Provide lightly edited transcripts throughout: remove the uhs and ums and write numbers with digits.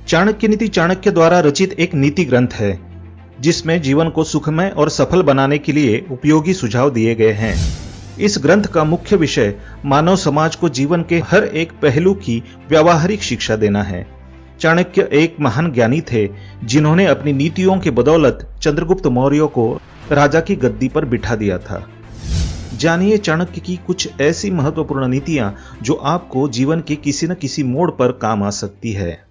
चाणक्य नीति चाणक्य द्वारा रचित एक नीति ग्रंथ है जिसमें जीवन को सुखमय और सफल बनाने के लिए उपयोगी सुझाव दिए गए हैं। इस ग्रंथ का मुख्य विषय मानव समाज को जीवन के हर एक पहलू की व्यावहारिक शिक्षा देना है। चाणक्य एक महान ज्ञानी थे जिन्होंने अपनी नीतियों की बदौलत चंद्रगुप्त मौर्य को राजा की गद्दी पर बिठा दिया था। जानिए चाणक्य की कुछ ऐसी महत्वपूर्ण नीतियां जो आपको जीवन के किसी न किसी मोड़ पर काम आ सकती है।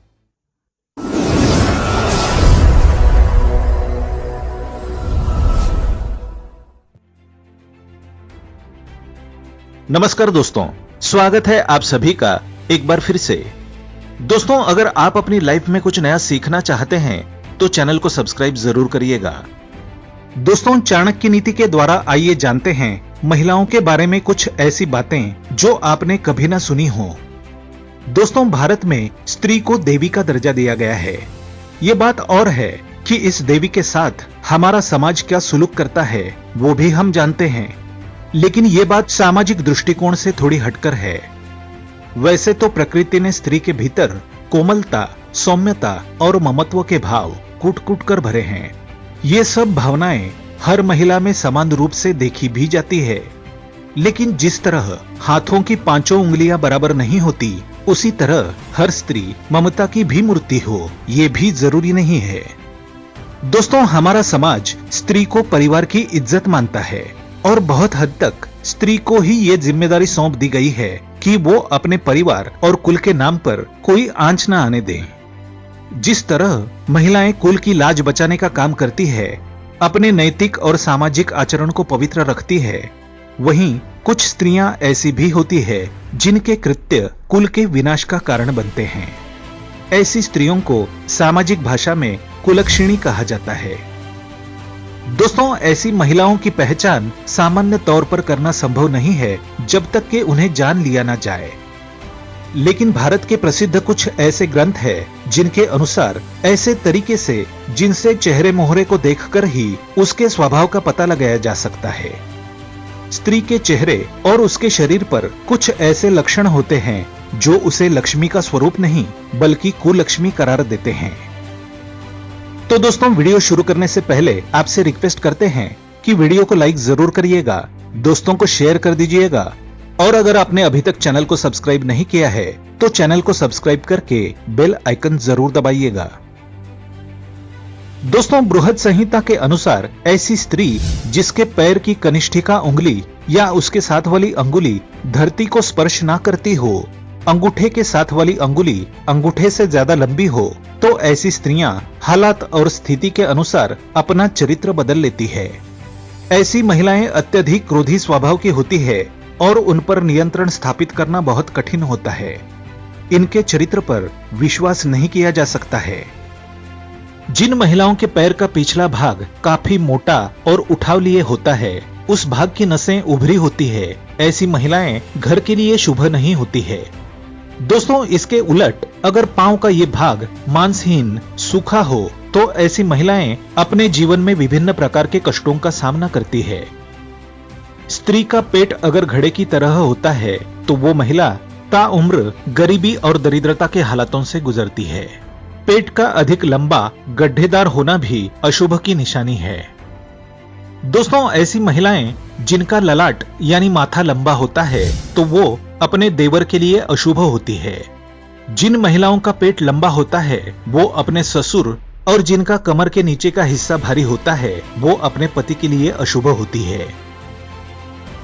नमस्कार दोस्तों, स्वागत है आप सभी का एक बार फिर से। दोस्तों, अगर आप अपनी लाइफ में कुछ नया सीखना चाहते हैं तो चैनल को सब्सक्राइब जरूर करिएगा। दोस्तों, चाणक्य नीति के द्वारा आइए जानते हैं महिलाओं के बारे में कुछ ऐसी बातें जो आपने कभी ना सुनी हो। दोस्तों, भारत में स्त्री को देवी का दर्जा दिया गया है। ये बात और है कि इस देवी के साथ हमारा समाज क्या सुलूक करता है वो भी हम जानते हैं, लेकिन ये बात सामाजिक दृष्टिकोण से थोड़ी हटकर है। वैसे तो प्रकृति ने स्त्री के भीतर कोमलता, सौम्यता और ममत्व के भाव कूट कूट कर भरे हैं। ये सब भावनाएं हर महिला में समान रूप से देखी भी जाती है, लेकिन जिस तरह हाथों की पांचों उंगलियां बराबर नहीं होती, उसी तरह हर स्त्री ममता की भी मूर्ति हो ये भी जरूरी नहीं है। दोस्तों, हमारा समाज स्त्री को परिवार की इज्जत मानता है और बहुत हद तक स्त्री को ही ये जिम्मेदारी सौंप दी गई है कि वो अपने परिवार और कुल के नाम पर कोई आंच न आने दें। जिस तरह महिलाएं कुल की लाज बचाने का काम करती है, अपने नैतिक और सामाजिक आचरण को पवित्र रखती है, वहीं कुछ स्त्रियां ऐसी भी होती है जिनके कृत्य कुल के विनाश का कारण बनते हैं। ऐसी स्त्रियों को सामाजिक भाषा में कुलक्षिणी कहा जाता है। दोस्तों, ऐसी महिलाओं की पहचान सामान्य तौर पर करना संभव नहीं है जब तक कि उन्हें जान लिया ना जाए। लेकिन भारत के प्रसिद्ध कुछ ऐसे ग्रंथ हैं जिनके अनुसार ऐसे तरीके से जिनसे चेहरे मोहरे को देखकर ही उसके स्वभाव का पता लगाया जा सकता है। स्त्री के चेहरे और उसके शरीर पर कुछ ऐसे लक्षण होते हैं जो उसे लक्ष्मी का स्वरूप नहीं बल्कि कुलक्ष्मी करार देते हैं। तो दोस्तों, वीडियो शुरू करने से पहले आपसे रिक्वेस्ट करते हैं कि वीडियो को लाइक जरूर करिएगा, दोस्तों को शेयर कर दीजिएगा, और अगर आपने अभी तक चैनल को सब्सक्राइब नहीं किया है तो चैनल को सब्सक्राइब करके बेल आइकन जरूर दबाइएगा। दोस्तों, बृहद संहिता के अनुसार ऐसी स्त्री जिसके पैर की कनिष्ठिका उंगली या उसके साथ वाली अंगुली धरती को स्पर्श ना करती हो, अंगूठे के साथ वाली अंगुली अंगूठे से ज्यादा लंबी हो, तो ऐसी स्त्रियां हालात और स्थिति के अनुसार अपना चरित्र बदल लेती है। ऐसी महिलाएं अत्यधिक क्रोधी स्वभाव की होती है और उन पर नियंत्रण स्थापित करना बहुत कठिन होता है। इनके चरित्र पर विश्वास नहीं किया जा सकता है। जिन महिलाओं के पैर का पिछला भाग काफी मोटा और उठाव लिए होता है, उस भाग की नसें उभरी होती है, ऐसी महिलाएं घर के लिए शुभ नहीं होती है। दोस्तों, इसके उलट अगर पांव का ये भाग मांसहीन, सूखा हो तो ऐसी महिलाएं अपने जीवन में विभिन्न प्रकार के कष्टों का सामना करती है। स्त्री का पेट अगर घड़े की तरह होता है तो वो महिला ताउम्र गरीबी और दरिद्रता के हालातों से गुजरती है। पेट का अधिक लंबा गड्ढेदार होना भी अशुभ की निशानी है। दोस्तों, ऐसी महिलाएं जिनका ललाट यानी माथा लंबा होता है तो वो अपने देवर के लिए अशुभ होती है। जिन महिलाओं का पेट लंबा होता है वो अपने ससुर, और जिनका कमर के नीचे का हिस्सा भारी होता है वो अपने पति के लिए अशुभ होती है।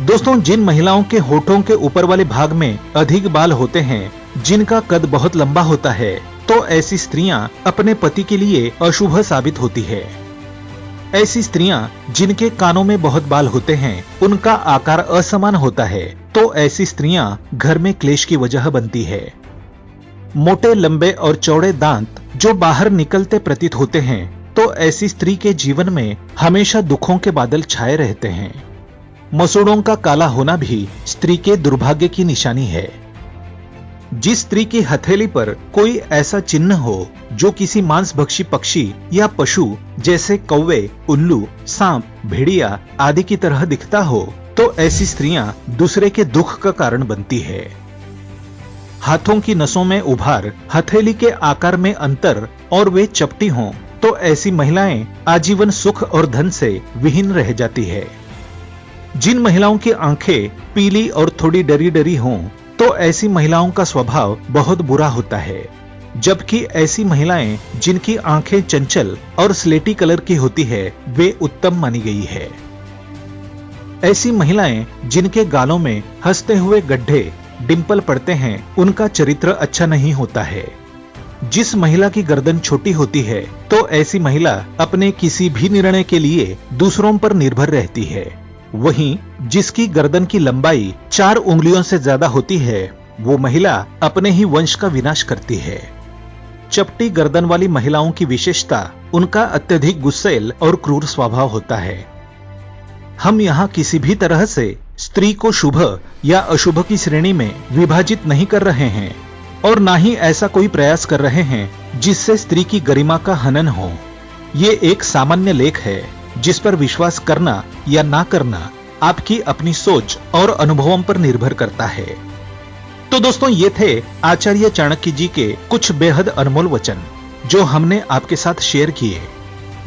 दोस्तों, जिन महिलाओं के होठों के ऊपर वाले भाग में अधिक बाल होते हैं, जिनका कद बहुत लंबा होता है, तो ऐसी स्त्रियां अपने पति के लिए अशुभ साबित होती है। ऐसी स्त्रियां जिनके कानों में बहुत बाल होते हैं, उनका आकार असमान होता है, तो ऐसी स्त्रियां घर में क्लेश की वजह बनती है। मोटे, लंबे और चौड़े दांत जो बाहर निकलते प्रतीत होते हैं, तो ऐसी स्त्री के जीवन में हमेशा दुखों के बादल छाए रहते हैं। मसूड़ों का काला होना भी स्त्री के दुर्भाग्य की निशानी है। जिस स्त्री की हथेली पर कोई ऐसा चिन्ह हो जो किसी मांसभक्षी पक्षी या पशु जैसे कौवे, उल्लू, सांप, भेड़िया आदि की तरह दिखता हो, तो ऐसी स्त्रियां दूसरे के दुख का कारण बनती है। हाथों की नसों में उभार, हथेली के आकार में अंतर और वे चपटी हों तो ऐसी महिलाएं आजीवन सुख और धन से विहीन रह जाती है। जिन महिलाओं की आंखें पीली और थोड़ी डरी डरी हों तो ऐसी महिलाओं का स्वभाव बहुत बुरा होता है, जबकि ऐसी महिलाएं जिनकी आंखें चंचल और स्लेटी कलर की होती है वे उत्तम मानी गई है। ऐसी महिलाएं जिनके गालों में हंसते हुए गड्ढे डिंपल पड़ते हैं उनका चरित्र अच्छा नहीं होता है। जिस महिला की गर्दन छोटी होती है तो ऐसी महिला अपने किसी भी निर्णय के लिए दूसरों पर निर्भर रहती है। वहीं जिसकी गर्दन की लंबाई 4 उंगलियों से ज्यादा होती है वो महिला अपने ही वंश का विनाश करती है। चपटी गर्दन वाली महिलाओं की विशेषता उनका अत्यधिक गुस्सैल और क्रूर स्वभाव होता है। हम यहाँ किसी भी तरह से स्त्री को शुभ या अशुभ की श्रेणी में विभाजित नहीं कर रहे हैं और ना ही ऐसा कोई प्रयास कर रहे हैं जिससे स्त्री की गरिमा का हनन हो। ये एक सामान्य लेख है जिस पर विश्वास करना या ना करना आपकी अपनी सोच और अनुभवों पर निर्भर करता है। तो दोस्तों ये थे आचार्य चाणक्य जी के कुछ बेहद अनमोल वचन जो हमने आपके साथ शेयर किए।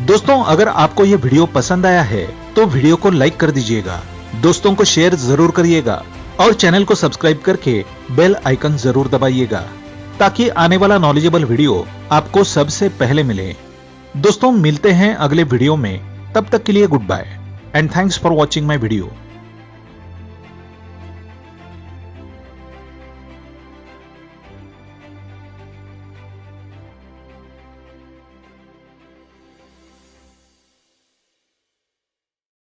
दोस्तों अगर आपको ये वीडियो पसंद आया है तो वीडियो को लाइक कर दीजिएगा, दोस्तों को शेयर जरूर करिएगा और चैनल को सब्सक्राइब करके बेल आइकन जरूर दबाइएगा ताकि आने वाला नॉलेजेबल वीडियो आपको सबसे पहले मिले। दोस्तों मिलते हैं अगले वीडियो में, तब तक के लिए goodbye and thanks for watching my video.